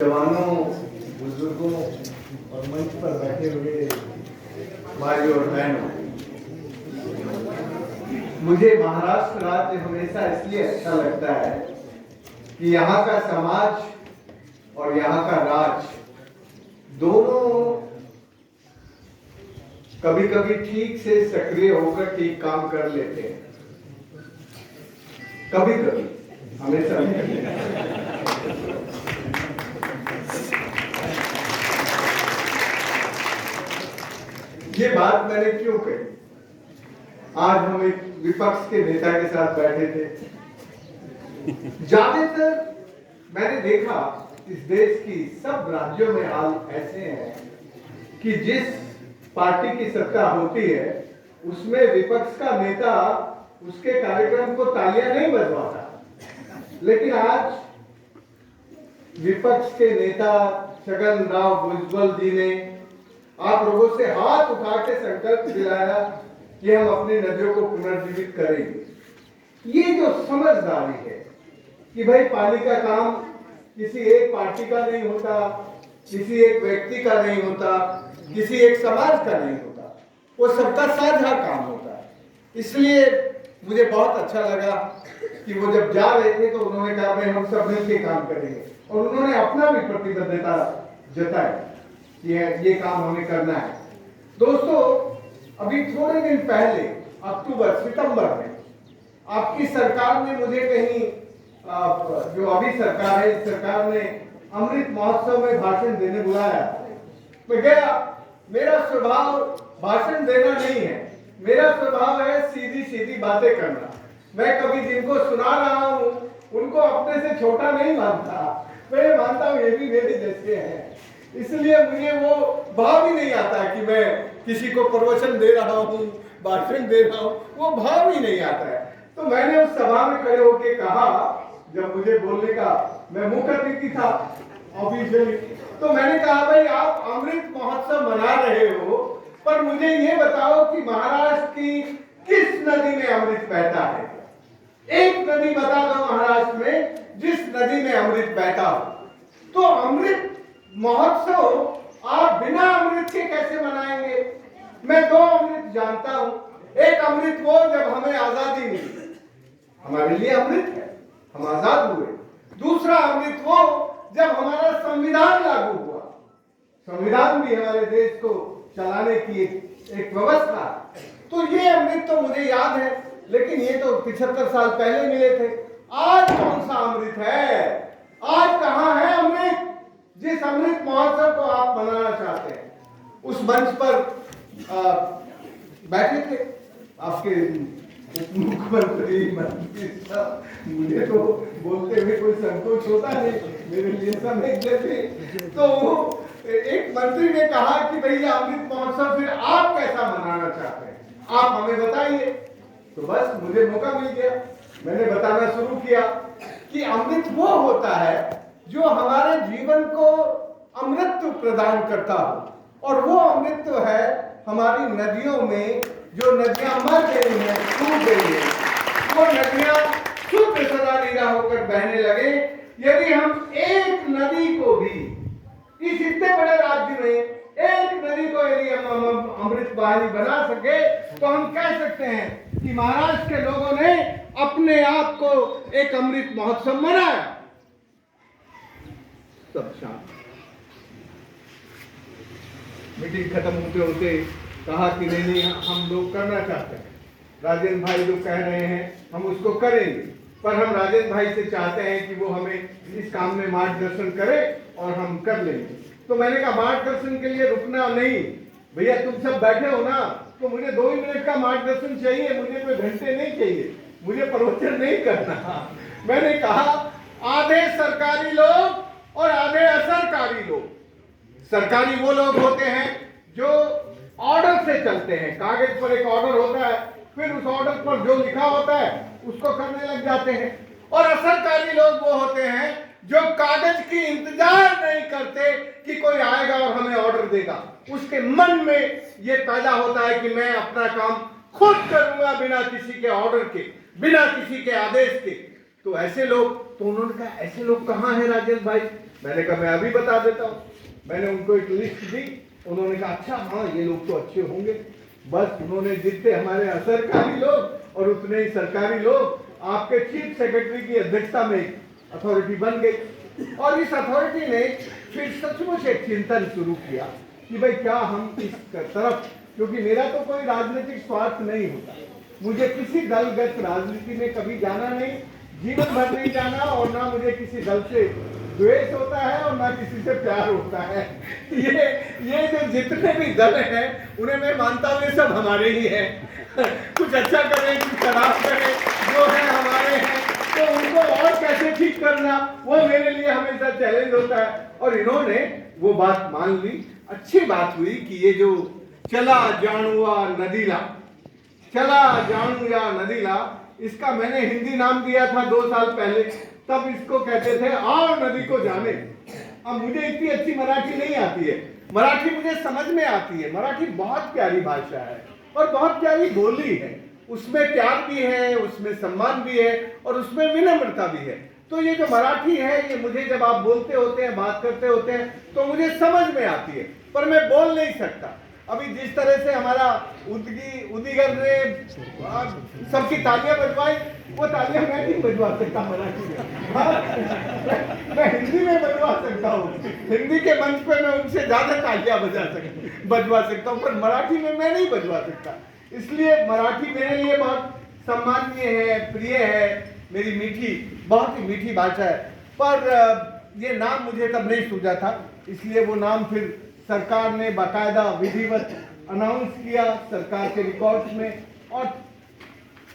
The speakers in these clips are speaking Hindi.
जवानों, बुजुर्गों और मंच पर बैठे हुए भाइयों और बहनों, मुझे महाराष्ट्र राज्य हमेशा इसलिए अच्छा लगता है कि यहाँ का समाज और यहाँ का राज दोनों कभी कभी ठीक से सक्रिय होकर ठीक काम कर लेते हैं, कभी कभी, हमेशा नहीं। ये बात मैंने क्यों कही? आज हम एक विपक्ष के नेता के साथ बैठे थे। ज्यादातर मैंने देखा इस देश की सब राज्यों में हाल ऐसे हैं कि जिस पार्टी की सत्ता होती है उसमें विपक्ष का नेता उसके कार्यक्रम को तालियां नहीं बजवाता, लेकिन आज विपक्ष के नेता छगन राव भुजबल जी ने आप लोगों से हाथ उठा के संकल्प दिलाया कि हम अपनी नदियों को पुनर्जीवित करेंगे। ये जो समझदारी है कि भाई पानी का काम किसी एक पार्टी का नहीं होता, किसी एक व्यक्ति का नहीं होता, किसी एक समाज का नहीं होता, वो सबका साझा काम होता है। इसलिए मुझे बहुत अच्छा लगा कि वो जब जा रहे थे तो उन्होंने कहा भाई हम सब मिलकर काम करेंगे, और उन्होंने अपना भी प्रतिबद्धता जताई कि ये काम हमें करना है। दोस्तों, अभी थोड़े दिन पहले सितंबर में आपकी सरकार ने मुझे कहीं जो अभी सरकार है, इस सरकार ने अमृत महोत्सव में भाषण देने बुलाया। मैं गया। मेरा स्वभाव भाषण देना नहीं है, मेरा स्वभाव है सीधी सीधी बातें करना। मैं कभी जिनको सुना रहा हूँ उनको अपने से छोटा नहीं मानता, मैं मानता हूँ ये भी मेरे जैसे हैं। इसलिए मुझे वो भाव ही नहीं आता कि मैं किसी को प्रवचन दे रहा हूँ, भाषण दे रहा हूँ, वो भाव ही नहीं आता है। तो मैंने उस सभा में खड़े होकर कहा, जब मुझे बोलने का, मैं मुख्य अतिथि था ऑफिशियली, तो मैंने कहा भाई आप अमृत महोत्सव मना रहे हो, पर मुझे ये बताओ कि महाराष्ट्र की किस नदी में अमृत बहता है? एक नदी बता दो महाराष्ट्र में जिस नदी में अमृत बहता हो। तो अमृत महोत्सव आप बिना अमृत के कैसे मनाएंगे? मैं दो अमृत जानता हूं। एक अमृत वो जब हमें आजादी मिली, हमारे लिए अमृत है, हम आजाद हुए। दूसरा अमृत वो जब हमारा संविधान लागू हुआ। संविधान भी हमारे देश को चलाने की एक व्यवस्था। तो ये अमृत तो मुझे याद है, लेकिन ये तो 75 साल पहले मिले थे। आज कौन सा अमृत है? आज कहां है अमृत? जिस अमृत महोत्सव को आप मनाना चाहते हैं, उस मंच पर बैठे थे आपके मुख्यमंत्री, मंत्री साहब। मुझे तो बोलते हुए कोई संकोच होता नहीं, मेरे लिए सब एक जैसे। तो एक मंत्री ने कहा कि भैया अमृत महोत्सव फिर आप कैसा मनाना चाहते हैं, आप हमें बताइए। तो बस मुझे मौका मिल गया, मैंने बताना शुरू किया कि अमृत वो होता है जो हमारे जीवन को अमृत प्रदान करता हो, और वो अमृत है हमारी नदियों में। जो नदियां मर गई हैं, सूख गई हैं, वो नदियां शुद्ध सदा नीरा होकर बहने लगे। यदि हम एक नदी को भी इस इतने बड़े राज्य में एक नदी को यदि हम अमृत वाहिनी बना सके, तो हम कह सकते हैं कि महाराष्ट्र के लोगों ने अपने आप को एक अमृत महोत्सव मनाया। सब शांत। मीटिंग खत्म होते होते कहा कि नहीं हम लोग करना चाहते हैं, राजेंद्र भाई जो कह रहे हैं हम उसको करेंगे, पर हम राजेंद्र भाई से चाहते हैं कि वो हमें इस काम में मार्गदर्शन करे और हम कर लेंगे। तो मैंने कहा मार्गदर्शन के लिए रुकना नहीं भैया, तुम सब बैठे हो ना, तो मुझे 2 ही मिनट का मार्गदर्शन चाहिए, मुझे कोई घंटे नहीं चाहिए, मुझे प्रवचन नहीं करना। मैंने कहा आधे सरकारी लोग और आधे असरकारी लोग। सरकारी वो लोग होते हैं जो ऑर्डर से चलते हैं, कागज पर एक ऑर्डर होता है, फिर उस ऑर्डर पर जो लिखा होता है उसको करने लग जाते हैं। और असरकारी लोग वो होते हैं जो कागज की इंतजार नहीं करते कि कोई आएगा और हमें ऑर्डर देगा। उसके मन में ये पैदा होता है कि मैं अपना काम खुद करूंगा, बिना किसी के ऑर्डर के, बिना किसी के आदेश के। तो ऐसे लोग, तो उन्होंने कहा ऐसे लोग कहाँ हैं राजेश भाई? मैंने कहा मैं अभी बता देता हूँ। मैंने उनको एक लिस्ट दी, उन्होंने कहा अच्छा हाँ ये लोग तो अच्छे होंगे। बस उन्होंने जितने हमारे असरकारी लोग और उतने ही सरकारी लोग आपके चीफ सेक्रेटरी की अध्यक्षता में अथॉरिटी बन गई, और इस अथॉरिटी ने फिर सचमुच एक चिंतन शुरू किया कि भाई क्या हम इस तरफ, क्योंकि मेरा तो कोई राजनीतिक स्वार्थ नहीं होता, मुझे किसी दलगत राजनीति में कभी जाना नहीं, जीवन भर नहीं जाना, और ना मुझे किसी दल से द्वेष होता है और ना किसी से प्यार होता है। ये जो जितने भी दल हैं उन्हें मैं मानता हूँ ये सब हमारे ही हैं। कुछ अच्छा करें कुछ खराब करें, जो है हमारे हैं, तो उनको और कैसे ठीक करना वो मेरे लिए हमेशा चैलेंज होता है। और इन्होंने वो बात मान ली। अच्छी बात हुई कि ये जो चला जानुआ नदीला, चला जानू या नदीला, इसका मैंने हिंदी नाम दिया था 2 साल पहले, तब इसको कहते थे आओ नदी को जाने। अब मुझे इतनी अच्छी मराठी नहीं आती है, मराठी मुझे समझ में आती है, मराठी बहुत प्यारी भाषा है और बहुत प्यारी बोली है, उसमें प्यार भी है, उसमें सम्मान भी है और उसमें विनम्रता भी है। तो ये जो मराठी है ये मुझे जब आप बोलते होते हैं, बात करते होते हैं तो मुझे समझ में आती है, पर मैं बोल नहीं सकता। अभी जिस तरह से हमारा उदीगर ने सबकी तालियां बजवाई, वो तालियां मैं नहीं बजवा सकता मराठी में। मैं हिंदी में बजवा सकता हूँ, हिंदी के मंच पे मैं उनसे ज्यादा तालियां बजवा सकता हूँ, पर मराठी में मैं नहीं बजवा सकता। इसलिए मराठी मेरे लिए बहुत सम्माननीय है, प्रिय है, मेरी मीठी, बहुत ही मीठी भाषा है। पर ये नाम मुझे तब नहीं सूझा था, इसलिए वो नाम फिर सरकार ने बाकायदा विधिवत अनाउंस किया सरकार के रिकॉर्ड्स में, और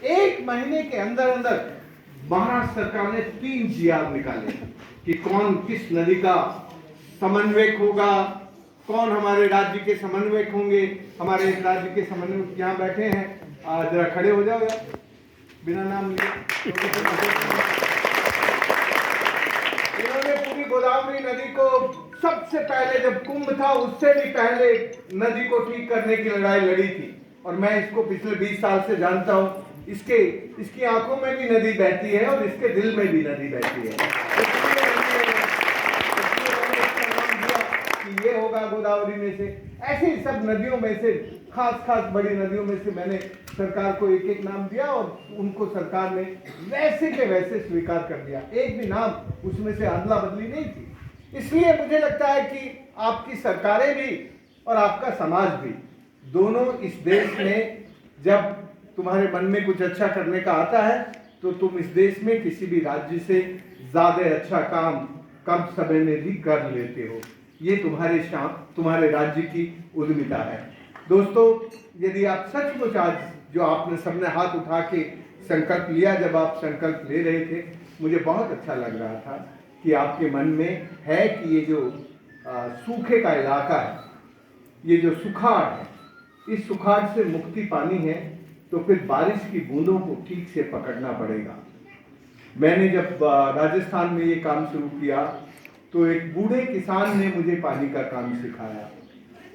1 महीने के अंदर अंदर महाराष्ट्र सरकार ने 3 जीआर निकाले कि कौन किस नदी का समन्वयक होगा, कौन हमारे राज्य के समन्वयक होंगे। हमारे राज्य के समन्वयक यहाँ बैठे हैं, जरा खड़े हो जाओ यार, बिना नाम लिए। इन्होंने पूरी गोदावरी नदी को सबसे पहले, जब कुंभ था उससे भी पहले, नदी को ठीक करने की लड़ाई लड़ी थी, और मैं इसको पिछले 20 साल से जानता हूँ। इसकी आंखों में भी नदी बहती है और इसके दिल में भी नदी बहती है। कि ये होगा गोदावरी में से, ऐसे ही सब नदियों में से, खास बड़ी नदियों में से मैंने सरकार को एक एक नाम दिया और उनको सरकार ने वैसे के वैसे स्वीकार कर दिया, एक भी नाम उसमें से अदला बदली नहीं थी। इसलिए मुझे लगता है कि आपकी सरकारें भी और आपका समाज भी, दोनों इस देश में जब तुम्हारे मन में कुछ अच्छा करने का आता है तो तुम इस देश में किसी भी राज्य से ज्यादा अच्छा काम कम समय में भी कर लेते हो। ये तुम्हारे राज्य की उद्यमिता है। दोस्तों, यदि आप सचमुच आज जो आपने सबने हाथ उठा के संकल्प लिया, जब आप संकल्प ले रहे थे, मुझे बहुत अच्छा लग रहा था कि आपके मन में है कि ये जो सूखे का इलाका है, ये जो सुखाड़ है, इस सुखाड़ से मुक्ति पानी है तो फिर बारिश की बूंदों को ठीक से पकड़ना पड़ेगा। मैंने जब राजस्थान में ये काम शुरू किया तो एक बूढ़े किसान ने मुझे पानी का काम सिखाया।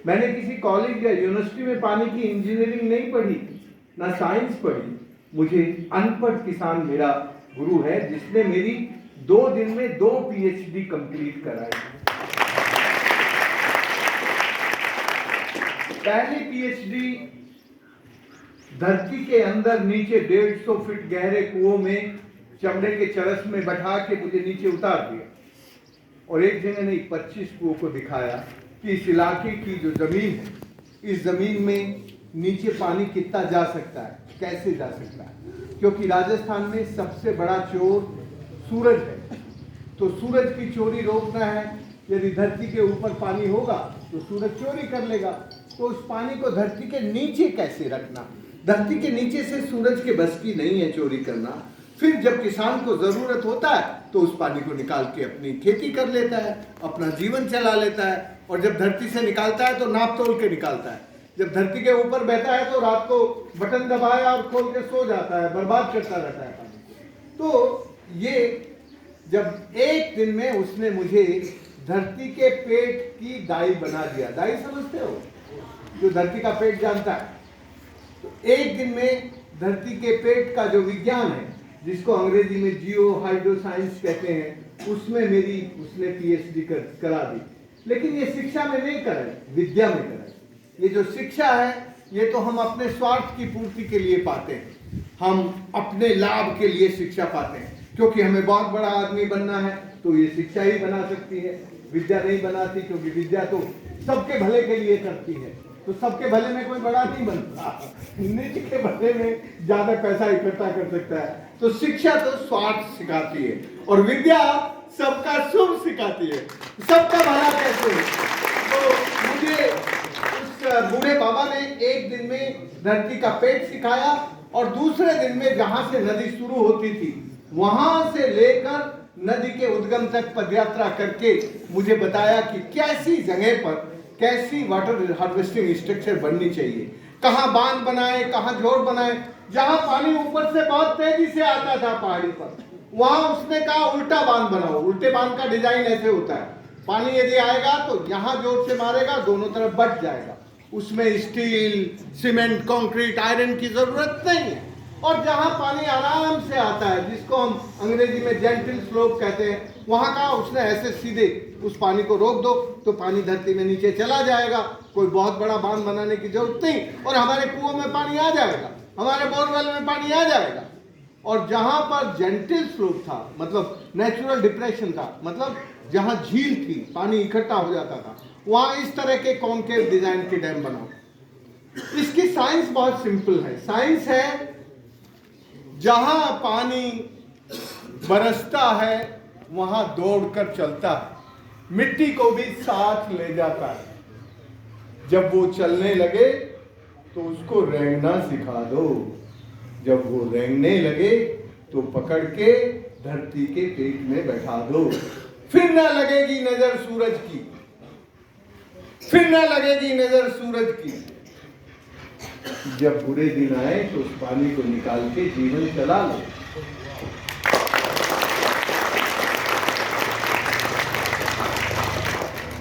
मैंने किसी कॉलेज या यूनिवर्सिटी में पानी की इंजीनियरिंग नहीं पढ़ी, ना साइंस पढ़ी, मुझे अनपढ़ किसान मेरा गुरु है जिसने मेरी 2 दिन में 2 PhD कंप्लीट कराई। पहली PhD धरती के अंदर नीचे 150 फीट गहरे कुओं में चमड़े के चरस में बैठा के मुझे नीचे उतार दिया, और एक जगह नहीं 25 कुओं को दिखाया कि इस इलाके की जो जमीन है, इस जमीन में नीचे पानी कितना जा सकता है, कैसे जा सकता है। क्योंकि राजस्थान में सबसे बड़ा चोर सूरज है, तो सूरज की चोरी रोकना है। यदि धरती के ऊपर पानी होगा तो सूरज चोरी कर लेगा, तो उस पानी को धरती के नीचे कैसे रखना। धरती के नीचे से सूरज के बस की नहीं है चोरी करना। फिर जब किसान को जरूरत होता है तो उस पानी को निकाल के अपनी खेती कर लेता है, अपना जीवन चला लेता है, और जब धरती से निकालता है तो नाप तोल के निकालता है। जब धरती के ऊपर बहता है तो रात को बटन दबाया और खोल के सो जाता है, बर्बाद करता रहता है पानी को। तो ये जब एक दिन में उसने मुझे धरती के पेट की दाई बना दिया। दाई समझते हो, जो धरती का पेट जानता है। तो एक दिन में धरती के पेट का जो विज्ञान है जिसको अंग्रेजी में जियो हाइड्रो साइंस कहते हैं, उसमें मेरी उसने पीएचडी करा दी। लेकिन ये शिक्षा में नहीं कराई, विद्या में कराई। ये जो शिक्षा है ये तो हम अपने स्वार्थ की पूर्ति के लिए पाते हैं, हम अपने लाभ के लिए शिक्षा पाते हैं, क्योंकि हमें बहुत बड़ा आदमी बनना है तो ये शिक्षा ही बना सकती है, विद्या नहीं बनाती, क्योंकि विद्या तो सबके भले के लिए करती है। तो सबके भले में कोई बड़ा नहीं बनता, निज के भले में ज्यादा पैसा इकट्ठा कर सकता है। तो शिक्षा तो स्वार्थ सिखाती है और विद्या सबका शुभ सिखाती है, सबका भला कैसे है। तो मुझे उस बूढ़े बाबा ने एक दिन में धरती का पेट सिखाया और दूसरे दिन में जहां से नदी शुरू होती थी वहां से लेकर नदी के उद्गम तक पदयात्रा करके मुझे बताया कि कैसी जगह पर कैसी वाटर हार्वेस्टिंग स्ट्रक्चर बननी चाहिए, कहाँ बांध बनाए, कहाँ जोड़ बनाए। जहां पानी ऊपर से बहुत तेजी से आता था पहाड़ी पर, वहां उसने कहा उल्टा बांध बनाओ। उल्टे बांध का डिजाइन ऐसे होता है, पानी यदि आएगा तो यहाँ जोर से मारेगा, दोनों तरफ बट जाएगा, उसमें स्टील, सीमेंट, कंक्रीट, आयरन की जरूरत नहीं है। और जहां पानी आराम से आता है, जिसको हम अंग्रेजी में जेंटल स्लोप कहते हैं, वहां का उसने ऐसे सीधे उस पानी को रोक दो तो पानी धरती में नीचे चला जाएगा, कोई बहुत बड़ा बांध बनाने की जरूरत नहीं, और हमारे कुओं में पानी आ जाएगा, हमारे बोरवेल में पानी आ जाएगा। और जहां पर जेंटल स्लोप था, मतलब नेचुरल डिप्रेशन था, मतलब जहां झील थी, पानी इकट्ठा हो जाता था, वहां इस तरह के कॉन्केव डिजाइन के डैम बनाओ। इसकी साइंस बहुत सिंपल है। साइंस है जहां पानी बरसता है वहां दौड़कर चलता है, मिट्टी को भी साथ ले जाता है। जब वो चलने लगे तो उसको रेंगना सिखा दो, जब वो रेंगने लगे तो पकड़ के धरती के पेट में बैठा दो, फिर ना लगेगी नजर सूरज की, फिर ना लगेगी नजर सूरज की। जब बुरे दिन आए तो उस पानी को निकाल के जीवन चला लो।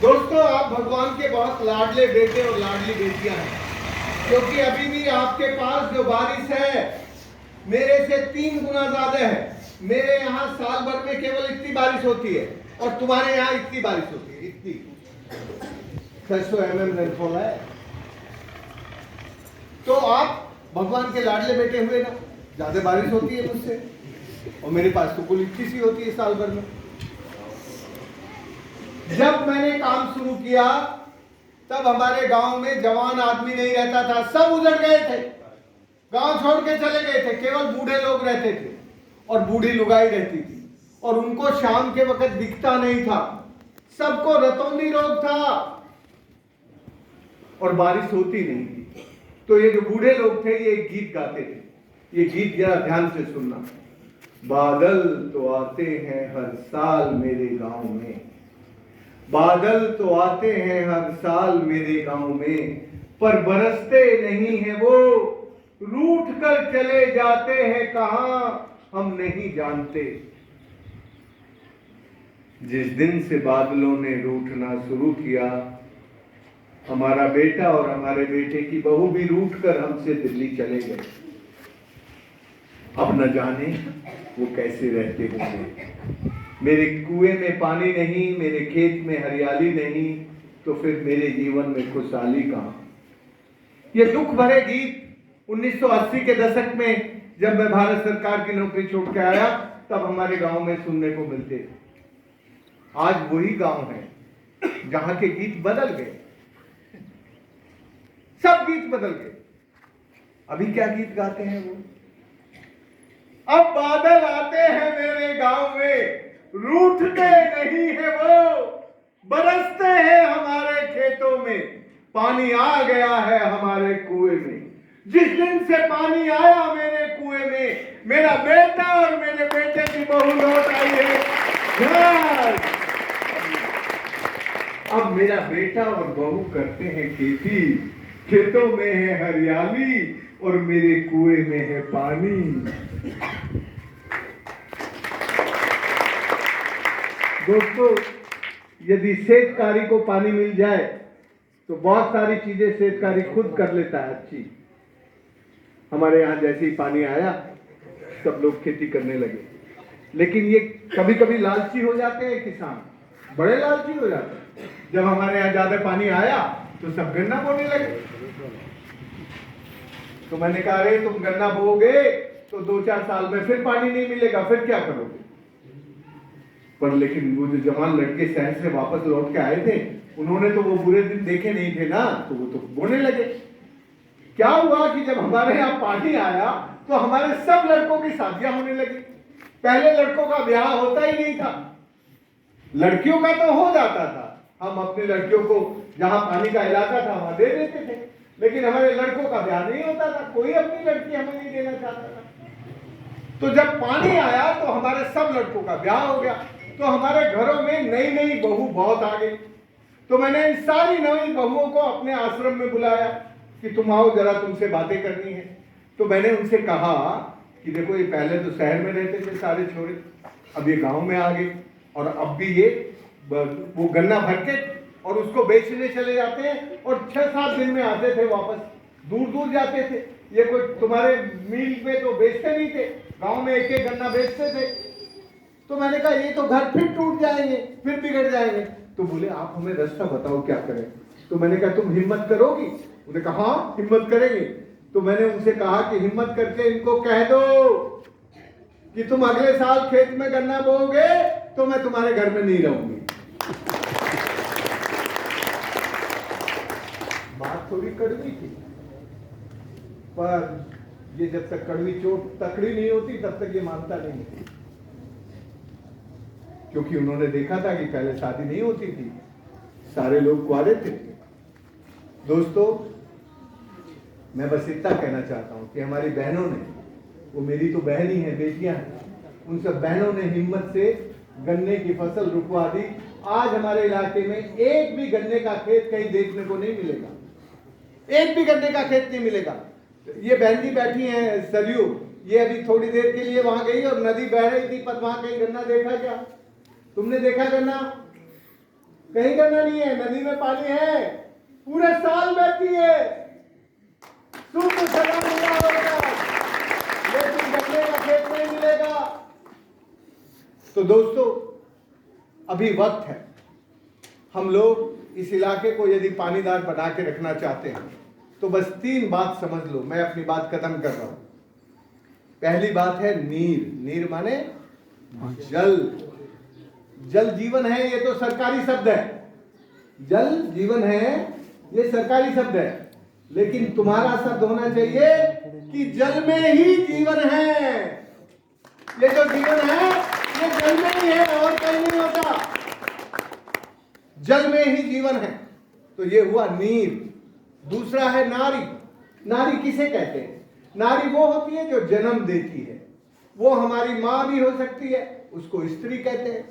दोस्तों, आप भगवान के बहुत लाडले बेटे और लाडली बेटियां हैं, क्योंकि अभी भी आपके पास जो बारिश है मेरे से 3 गुना ज्यादा है। मेरे यहाँ साल भर में केवल इतनी बारिश होती है और तुम्हारे यहाँ इतनी बारिश होती है, इतनी 600 mm रेनफॉल है। तो आप भगवान के लाडले बेटे हुए ना, ज्यादा बारिश होती है मुझसे, और मेरे पास तो कुल इतनी सी होती है साल भर में। जब मैंने काम शुरू किया तब हमारे गांव में जवान आदमी नहीं रहता था, सब उजड़ गए थे, गांव छोड़ के चले गए थे, केवल बूढ़े लोग रहते थे और बूढ़ी लुगाई रहती थी, और उनको शाम के वक्त दिखता नहीं था, सबको रतौंधी रोग था और बारिश होती नहीं थी। तो ये जो बूढ़े लोग थे ये एक गीत गाते थे, ये गीत जरा ध्यान से सुनना। बादल तो आते हैं हर साल मेरे गांव में, बादल तो आते हैं हर साल मेरे गांव में, पर बरसते नहीं है वो, रूठ कर चले जाते हैं कहां हम नहीं जानते। जिस दिन से बादलों ने रूठना शुरू किया, हमारा बेटा और हमारे बेटे की बहू भी रूठ कर हमसे दिल्ली चले गए। अब न जाने वो कैसे रहते होंगे। मेरे कुएं में पानी नहीं, मेरे खेत में हरियाली नहीं, तो फिर मेरे जीवन में खुशहाली कहां। ये दुख भरे गीत 1980 के दशक में जब मैं भारत सरकार की नौकरी छोड़ के आया तब हमारे गांव में सुनने को मिलते थे। आज वही गांव है जहां के गीत बदल गए, सब गीत बदल गए। अभी क्या गीत गाते हैं वो? अब बादल आते हैं मेरे गांव में, रूठते नहीं है वो, बरसते हैं हमारे खेतों में, पानी आ गया है हमारे कुएं में। जिस दिन से पानी आया मेरे कुएं में, मेरा बेटा और मेरे बेटे की बहू लौट आई है। अब मेरा बेटा और बहू करते हैं खेती, खेतों में है हरियाली और मेरे कुएं में है पानी। दोस्तों, यदि सेठकारी को पानी मिल जाए तो बहुत सारी चीजें सेठकारी खुद कर लेता है अच्छी। हमारे यहाँ जैसे ही पानी आया सब लोग खेती करने लगे। लेकिन ये कभी कभी लालची हो जाते हैं किसान, बड़े लालची हो जाते हैं। जब हमारे यहाँ ज्यादा पानी आया तो सब गन्ना बोने लगे। तो मैंने कहा अरे तुम गन्ना बोओगे तो 2-4 साल में फिर पानी नहीं मिलेगा, फिर क्या करोगे? पर लेकिन वो जो जवान लड़के शहर से वापस लौट के आए थे, उन्होंने तो वो बुरे दिन देखे नहीं थे ना, तो वो तो बोने लगे। क्या हुआ कि जब हमारे यहाँ पानी आया तो हमारे सब लड़कों की शादियां होने लगी। पहले लड़कों का ब्याह होता ही नहीं था, लड़कियों का तो हो जाता था। हम अपनी लड़कियों को जहां पानी का इलाका था वहां दे देते थे, लेकिन हमारे लड़कों का ब्याह नहीं होता था, कोई अपनी लड़की हमें नहीं देना चाहता था। तो जब पानी आया तो हमारे सब लड़कों का ब्याह हो गया, तो हमारे घरों में नई नई बहू बहुत आ गई। तो मैंने इन सारी नई बहुओं को अपने आश्रम में बुलाया कि तुम आओ जरा, तुमसे बातें करनी है। तो मैंने उनसे कहा कि देखो ये पहले तो शहर में रहते थे सारे छोरे, अब ये गांव में आ गए, और अब भी ये वो गन्ना भर के और उसको बेचने चले जाते हैं, और 6-7 दिन में आते थे वापस, दूर दूर जाते थे। ये कोई तुम्हारे मिल में तो बेचते नहीं थे, गांव में एक एक गन्ना बेचते थे। तो मैंने कहा ये तो घर फिर टूट जाएंगे, फिर बिगड़ जाएंगे। तो बोले आप हमें रास्ता बताओ क्या करें। तो मैंने कहा तुम हिम्मत करोगी? उन्होंने कहा हाँ हिम्मत करेंगे। तो मैंने उनसे कहा कि हिम्मत करके इनको कह दो कि तुम अगले साल खेत में गन्ना बोओगे तो मैं तुम्हारे घर में नहीं रहूंगी। बात थोड़ी कड़वी थी, पर ये जब तक कड़वी चोट तकड़ी नहीं होती तब तक ये मानता नहीं है, क्योंकि उन्होंने देखा था कि पहले शादी नहीं होती थी, सारे लोग कुआरे थे। दोस्तों, मैं बस इतना कहना चाहता हूं कि हमारी बहनों ने, वो मेरी तो बहन ही है, बेटियां हैं, उन सब बहनों ने हिम्मत से गन्ने की फसल रुकवा दी। आज हमारे इलाके में एक भी गन्ने का खेत कहीं देखने को नहीं मिलेगा, एक भी गन्ने का खेत नहीं मिलेगा। ये बहन जी बैठी हैं सरयू, ये अभी थोड़ी देर के लिए वहां गई और नदी बह रही थी, पर वहां कहीं गन्ना देखा क्या? तुमने देखा गन्ना? कहीं गन्ना नहीं है। नदी में पानी है, पूरे साल बहती है, शुद्ध सदा मिला होगा, लेकिन गन्ने का खेत नहीं मिलेगा। तो दोस्तों, अभी वक्त है, हम लोग इस इलाके को यदि पानीदार बना के रखना चाहते हैं तो बस 3 बात समझ लो। मैं अपनी बात खत्म कर रहा हूं। पहली बात है नीर। नीर माने जल। जल जीवन है, ये तो सरकारी शब्द है। जल जीवन है, ये सरकारी शब्द है, लेकिन तुम्हारा शब्द होना चाहिए कि जल में ही जीवन है। ये जो जीवन है ये जल में ही है, और कहीं नहीं होता, जल में ही जीवन है। तो ये हुआ नीर। दूसरा है नारी। नारी किसे कहते हैं? नारी वो होती है जो जन्म देती है। वो हमारी माँ भी हो सकती है, उसको स्त्री कहते हैं।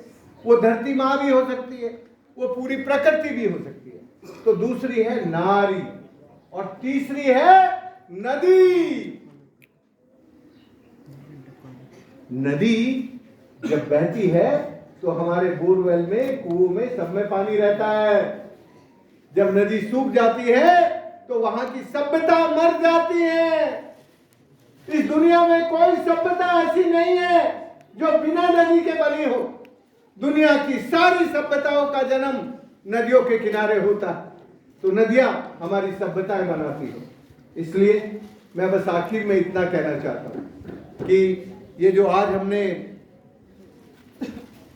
वो धरती माँ भी हो सकती है, वो पूरी प्रकृति भी हो सकती है। तो दूसरी है नारी, और तीसरी है नदी। नदी जब बहती है तो हमारे बोरवेल में, कुओं में, सब में पानी रहता है। जब नदी सूख जाती है तो वहां की सभ्यता मर जाती है। इस दुनिया में कोई सभ्यता ऐसी नहीं है जो बिना नदी के बनी हो। दुनिया की सारी सभ्यताओं का जन्म नदियों के किनारे होता है। तो नदियां हमारी सभ्यताएं बनाती है। इसलिए मैं बस आखिर में इतना कहना चाहता हूं कि ये जो आज हमने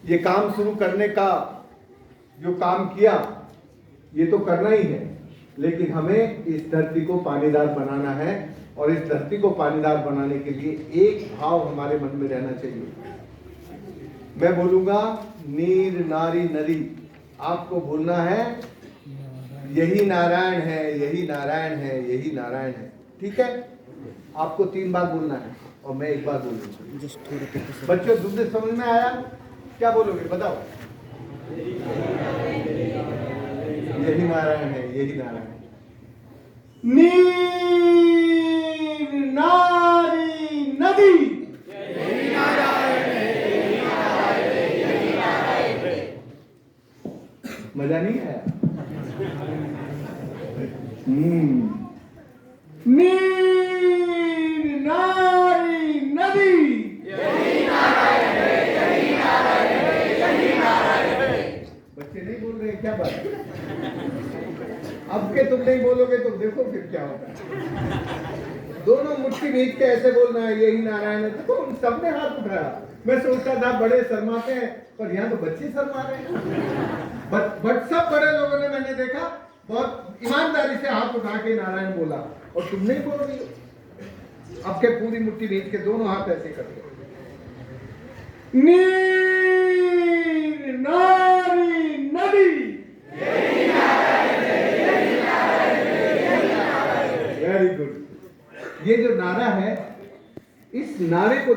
ये काम शुरू करने का जो काम किया, ये तो करना ही है, लेकिन हमें इस धरती को पानीदार बनाना है। और इस धरती को पानीदार बनाने के लिए एक भाव हमारे मन में रहना चाहिए। मैं बोलूंगा नीर, नारी, नदी। आपको बोलना है यही नारायण है, यही नारायण है, यही नारायण है। ठीक है? आपको 3 बार बोलना है और मैं 1 बार बोलूंगा। बच्चों, तुमसे समझ में आया? क्या बोलोगे बताओ? यही नारायण है, यही नारायण है। नीर, नारी, नदी। यही नारायण है, यही नारायण है, यही नारायण है। मजा नहीं आया? नीर, नारी, नदी। क्या बात है? अब के तुम नहीं बोलोगे तो देखो फिर क्या होगा। दोनों मुट्ठी भींच के ऐसे बोलना है यही नारायण है। देखो उन सबने हाथ उठाया। मैं सोचता था बड़े शर्माते हैं, पर यहाँ तो बच्चे शर्मा रहे हैं। बट सब बड़े लोगों ने मैंने देखा बहुत ईमानदारी से हाथ उठा के नारायण बोला, और तुम नहीं बोल रही हो। अब के पूरी मुट्ठी भींच के दोनों हाथ ऐसे करते, नीर नारी नदी, वेरी गुड। ये जो नारा है, इस नारे को